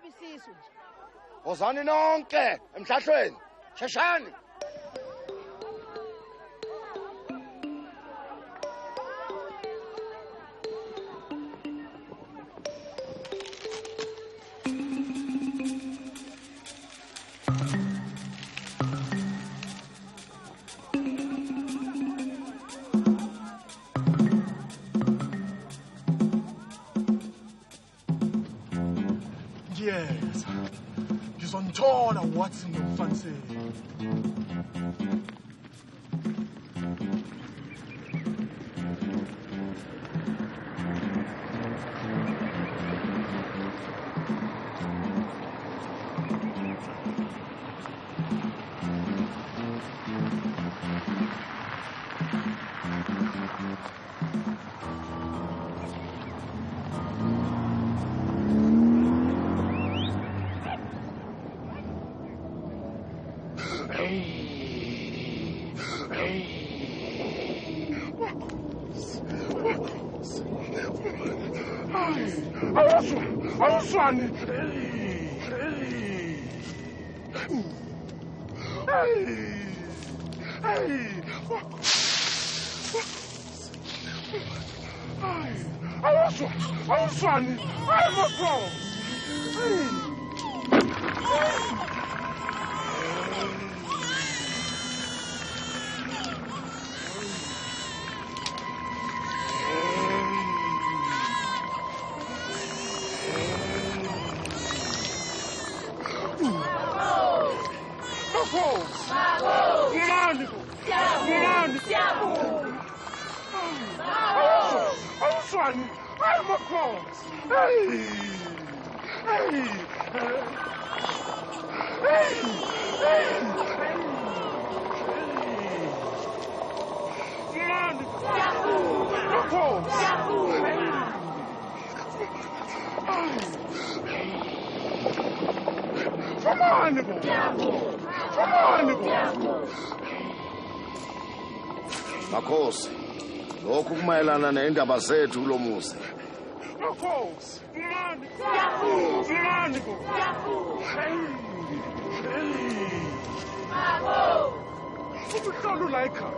isisu nje. Wozani nonke emhlahlweni. Sheshani. Yes. Ngizonithola what's in your fancy. Awuswani. Awuswani. I'm a cross. I'm a cross. Makhosi, lokhu kumayelana neindaba zethu kulo muzi. Makhosi, ubuhlalo la ekhaya.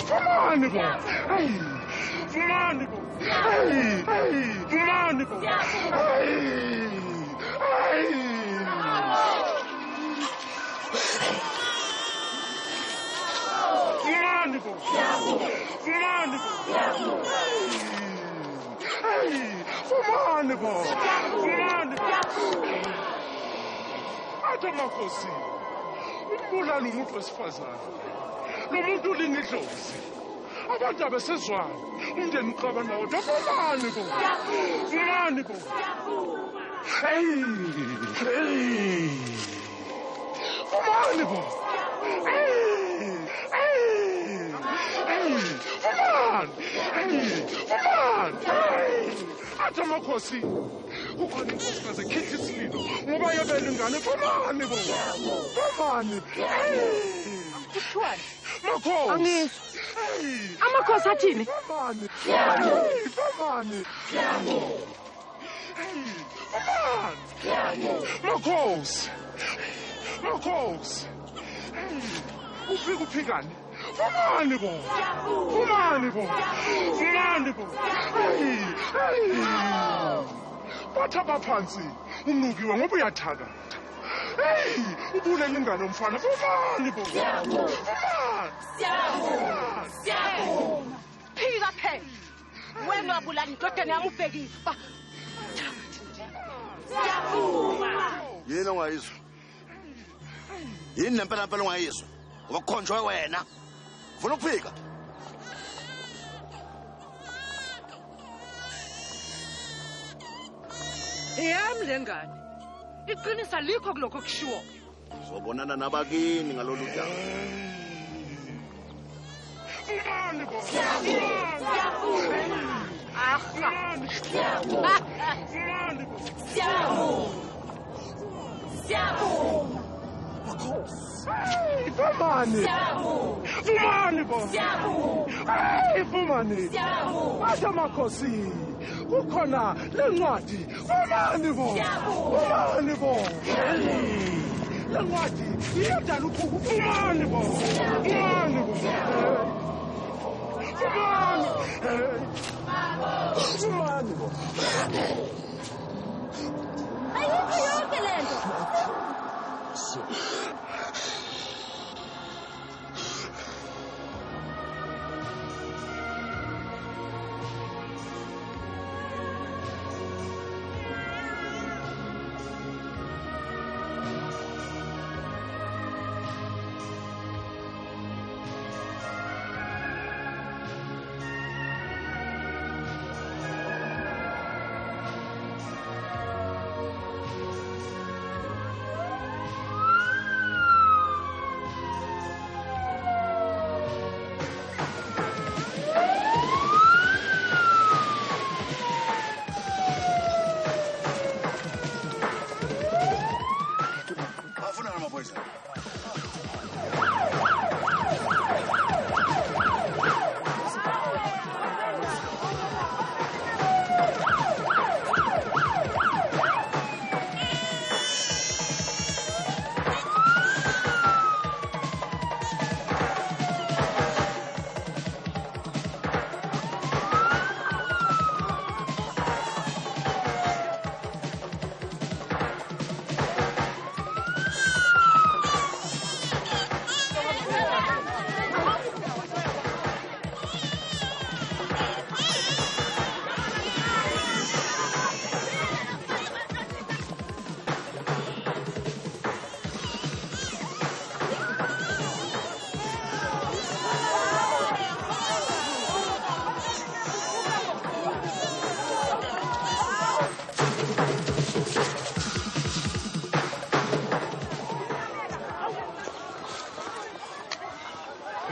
Vumani bo. Vumani bo. Vumani bo. Makhosi, umbulala umuntu wesifazane. Lo muntu ulingidlozi. Abantu abesezwana, umndeni uqabana wodwa. Vumani bo. Vumani bo. Vumani bo. Athi makhosi ukhona inkosikazi ekhitha isililo ngoba yebela ingane. Vumani bo. Vumani. Kuthwani? Makhosi. Angizwa. Amakhosi athini? Vumani. Vumani. Makhosi. Makhosi. Ufika uphikani? Vumani bo. Vumani bo. Vumani bo. Bathaba phansi umnukiwe ngoba uyathaka. Ubulela ingane umfana. Vumani bo. Siyabonga. Phika phela. Wena wabulala indodana yami ubhekisa. Siyabonga. Yini ongayizwa? Yini nempela phela ongayizwa? Ngoba kukhonjwe wena. Ufuna ukufika? Yami lengane. Iqinisa likho kulokho kushiwo. Uzobonana nabakini ngalolu daba. Vumani bo. Vumani. Athi makhosi kukhona lencwadi Umani bo. Umani bo. Lengwadi iyadala uthuku. Umani bo. Umani bo. Umani bo. Ayikho yonke lento.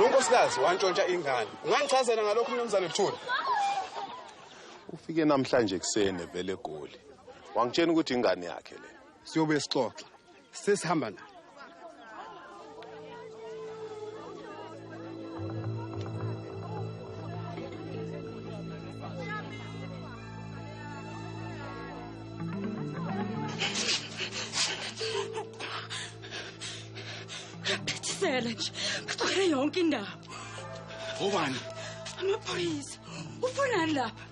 Unkosikazi wantshontsha ingane. Ungangichazela ngalokho mnumzane Mthuli? Ufike namhlanje kusene vele eGoli. Wangitshela ukuthi ingane yakhe le. Siyobe sixoxa. Sesihamba naye. Phethesela nje. Kuthole yonke indaba. Obani? Amaphoyisa. Ufunani lapha?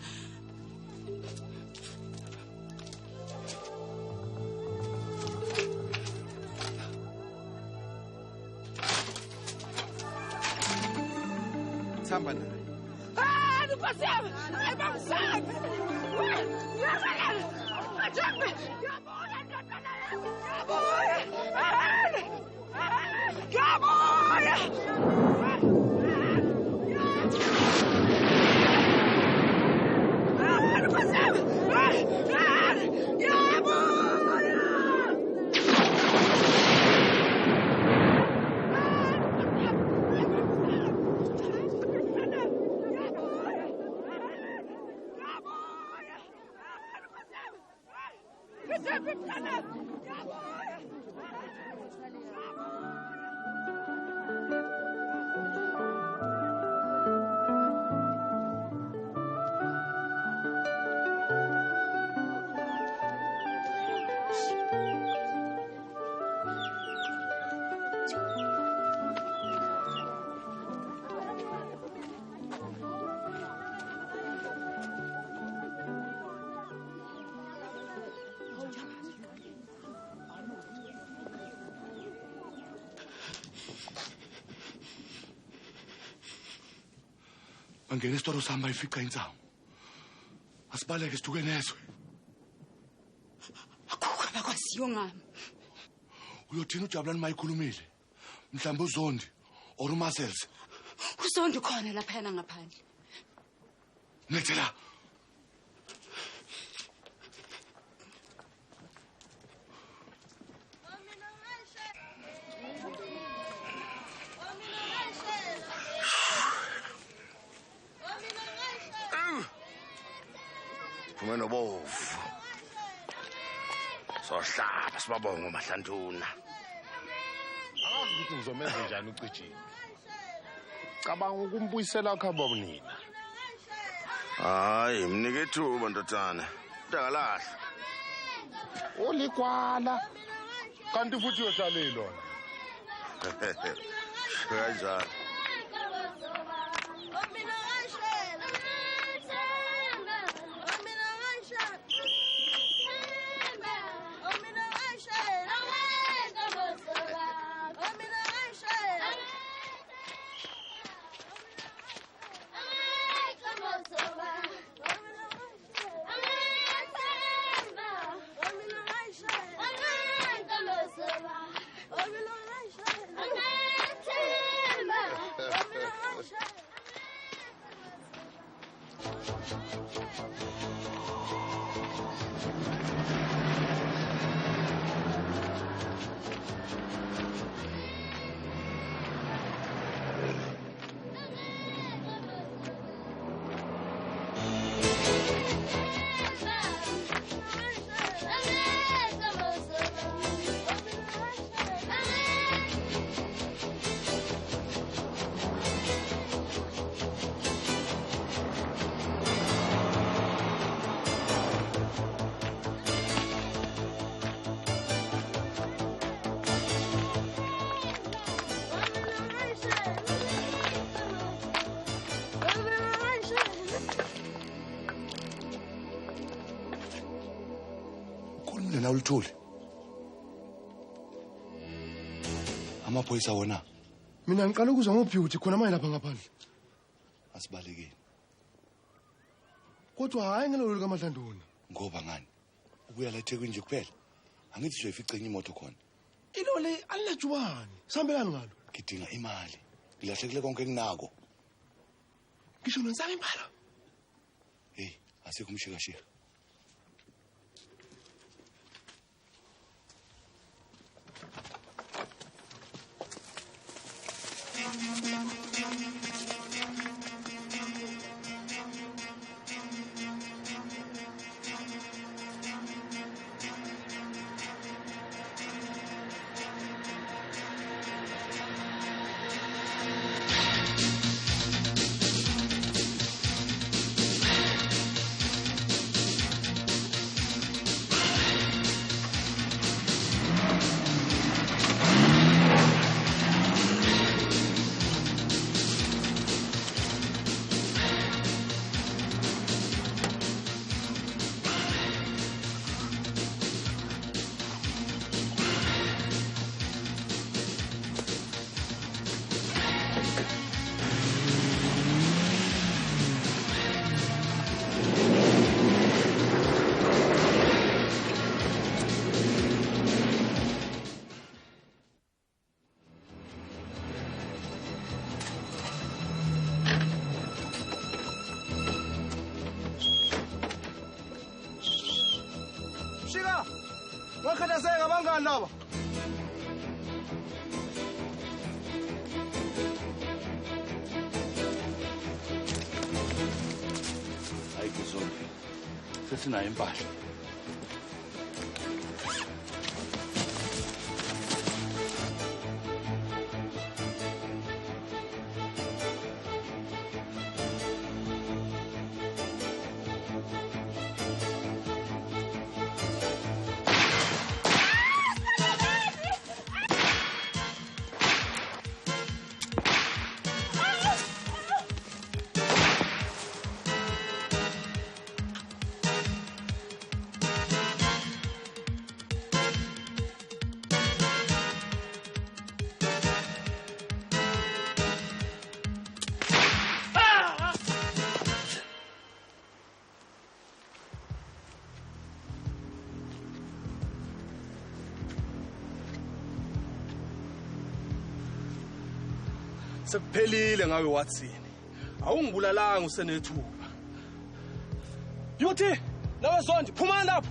Sihamba naye. Nipaseme! Ayibamsana! Yabalala! Ajambe! Yabuya ndodana yami! Yabuya! Nipaseme! Bangena isitoro sami bayifica intsango. Asibaleke siduke nezwe. Akukho abakwaziyo ngami. Uyothina uJabulani mayikhulumile. Mhlawumbe uZondi or uMarcels. UZondi khona lapha ngaphandle. Nethela. Kumeno bovu. Sohlaba sibabonga uMahlantuna. Akazi ukuthi ngizomenza njani ucijile. Cabanga ukumbuyisela khabo nina. Hayi, mnike ithuba ndodana. Udakalahla. Ulikwala. Kanti futhi uyoshalelo. Kanjani? Na ulithule amaphoyisa wona Mina ngiqala ukuzwa ngoBeauty khona manje lapha ngaphandle. asibalekeni Kodwa hayi ngelolo kaMadlandona. ngoba ngani ukuya la eThekwini nje kuphela angithi nje ifice enye imoto khona Ilole alilajubani. Sihambelani ngalo? ngidinga imali ngilahlekile konke enginako Ngisho nonsaka impala. hey asikho umshikashika Wakhathazeka bangani laba? hayi kuzonke sesinayo impahla Sekuphelile ngawe wathini? Awungibulalanga usenethuba. Yuthi, nawe Zondi, phuma lapho.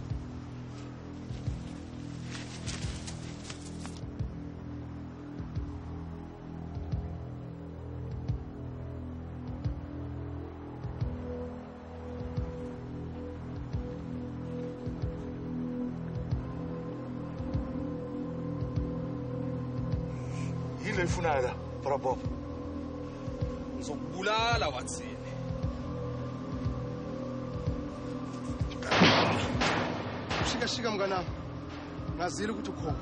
yini lefunayo la para Bob Ngizokubulala wathini. Shika mngana. ngazile ukuthi ukhona.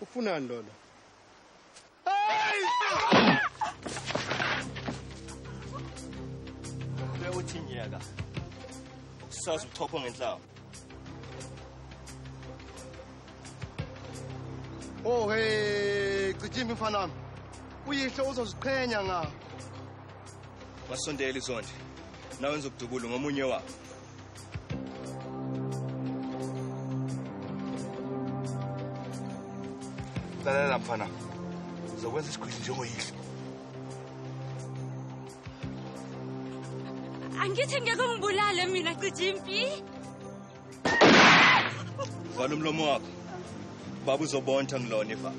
Ufunani lolo? Uthi nyaka. Usazi uthopho ngenhlamba. Oh hey, Cijimbi mfana wami. Uyihle uzoziqhenya ngapha. Masondela izonde. Nawe ngizokudubula ngomunye wabo. Lalela mfana. Uzokwenza isikhwili njengoyihle. Angithi ngeke ngibulale mina Cijimbi. Vala umlomo wakho. Baba uzobonta ngilona efa.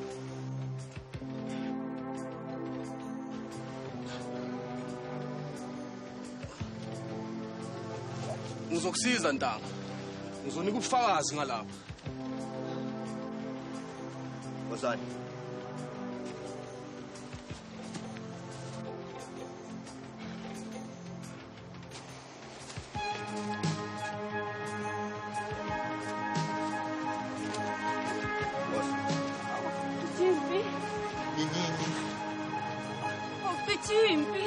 Ngizokusiza ntanga. Ngizonika ubufakazi ngalapha. Wazani. Cijimbi.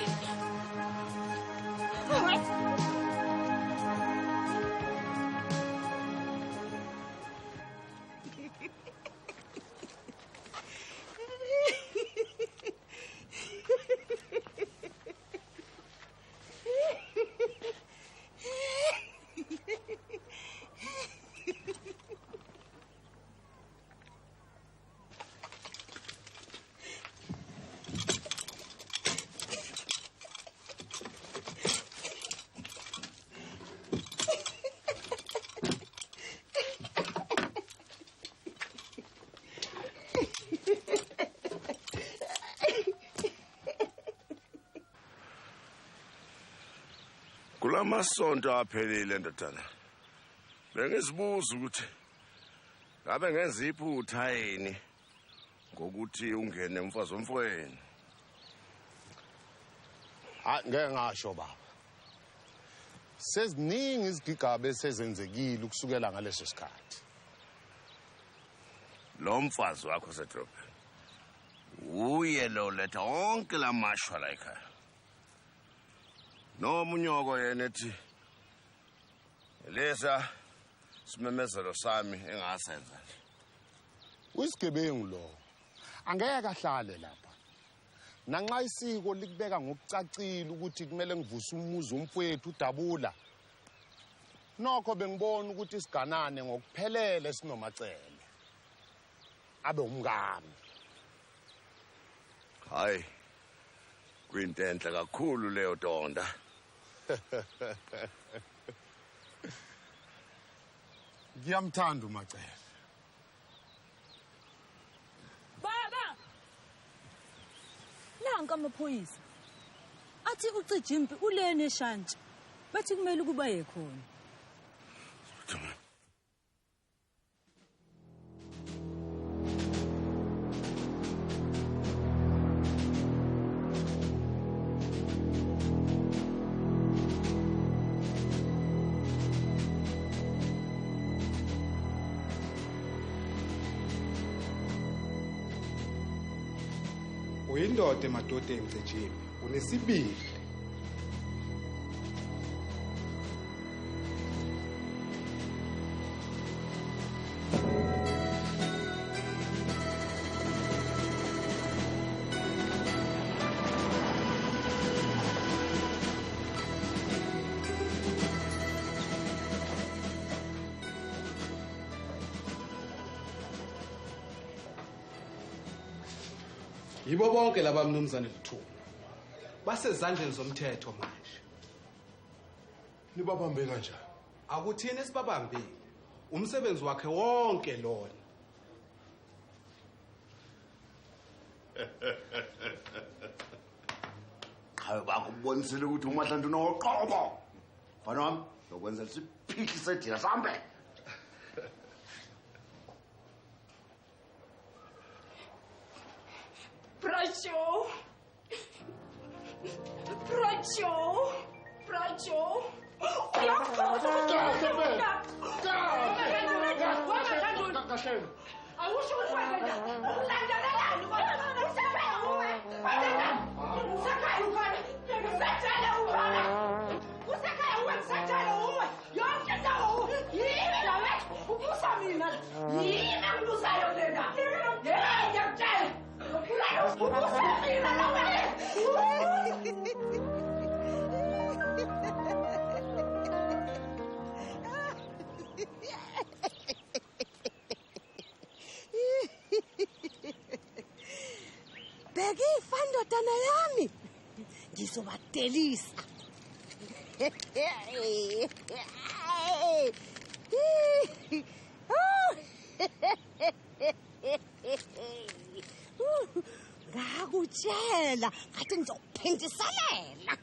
Kulamasonto aphelile ndodana. Bengizibuza ukuthi ngabe ngenza iphutha yini ngokuthi ungene umfazi womfweni. Ngeke ngasho baba. Seziningi izigigaba esezenzekile ukusukela ngaleso sikhathi. Lo mfazi wakho sedrobheni. Uye lo letha onke lamashwa la ekhaya. Nomunyoko yena ethi lesa simemezelo sami engasenza. Uyisigebengu lo. Angeke ahlale lapha. Nanxa isiko likubeka ngokucacile ukuthi kumele ngivuse umuzi umfowethu uDabula. Nokho bengibona ukuthi isiganane ngokuphelele sinomacele. Abe umngami. Hayi. Kwinto enhle kakhulu leyo Donda. Ngiyamthanda uMacele. Baba! Nanka amaphoyisa. Athi uCijimbi ulene eshantshi. Bathi kumele ukuba yekhona. Uyindoda emadodeni Cijimbi, unesibili. Yibo bonke laba mnumzane Luthuli. Basezandleni zomthetho manje. Nibabambe kanjani? Akuthini esibabambile. Umsebenzi wakhe wonke lona. Hayi bakubonisile ukuthi uMahlandu unoqobo. Mfana wami, lokwenza siphikhi sedila sambe. Bheka ifandodana yami. Ngizobadelisa. Ngakutshela ngathi ngizophindiselela.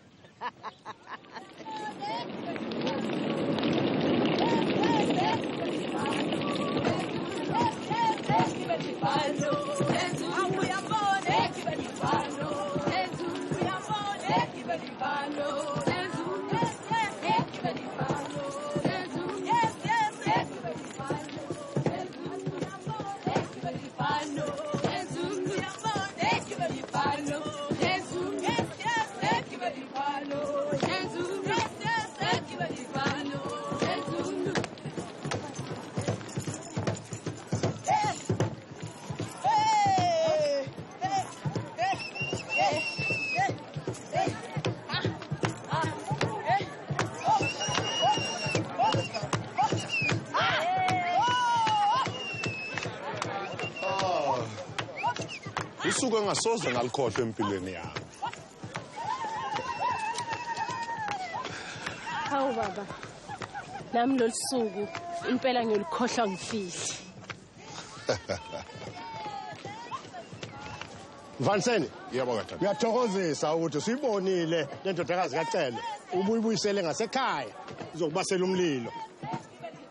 Isuku engasoze ngalikhohlwa empilweni yami. Hawu baba. Nami losuku impela ngiyolikhohlwa ngifihli. Vanseni, Yebo katata. ngiyathokozisa ukuthi siyibonile le ndodakazi kaCele ubuyibuyisele ngasekhaya uzokubasela umlilo.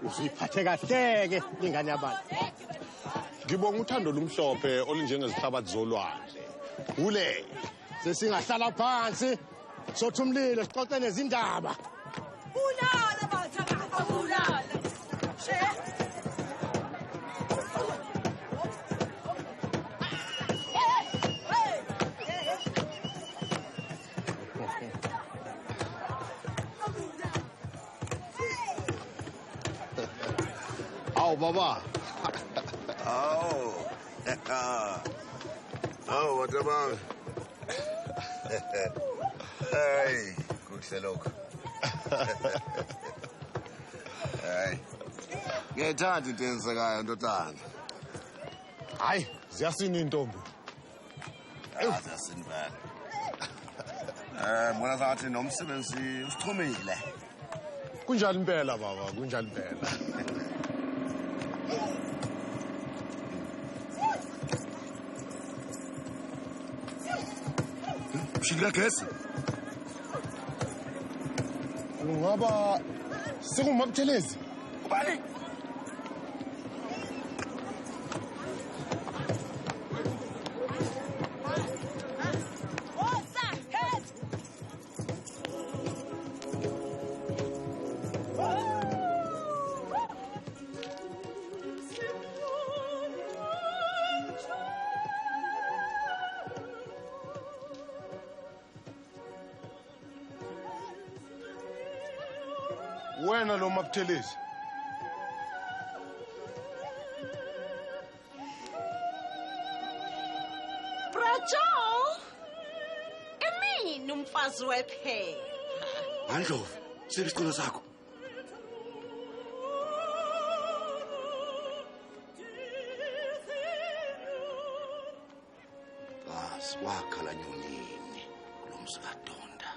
Uziphathe kahleke ingane yabantu. Ngibonga uthando lumhlophe olunjengezihlabathi zolwandle. Ule Sesingahlala phansi sothi umlilo sixoxe nezindaba. Ulala bathaka, ulala. Awu baba. Oh, what about? Hey, kuhle lokho. Hey. Ngiyayithanda into eyenzekayo ntotana. Hayi, ziyasina intombi. Azasinibala. Mbona ngathi nomsebenzi usithomile. Kunjani impela baba, kunjani impela. Ushila gesi. Ungaba sekungumabuthelezi. Ubani? Wena lo mabuthelezi. Brajo! Emini umfazi wephepha. Andlovu, siphi isicelo sakho? Wakhala nyonini kulomsikaDonda.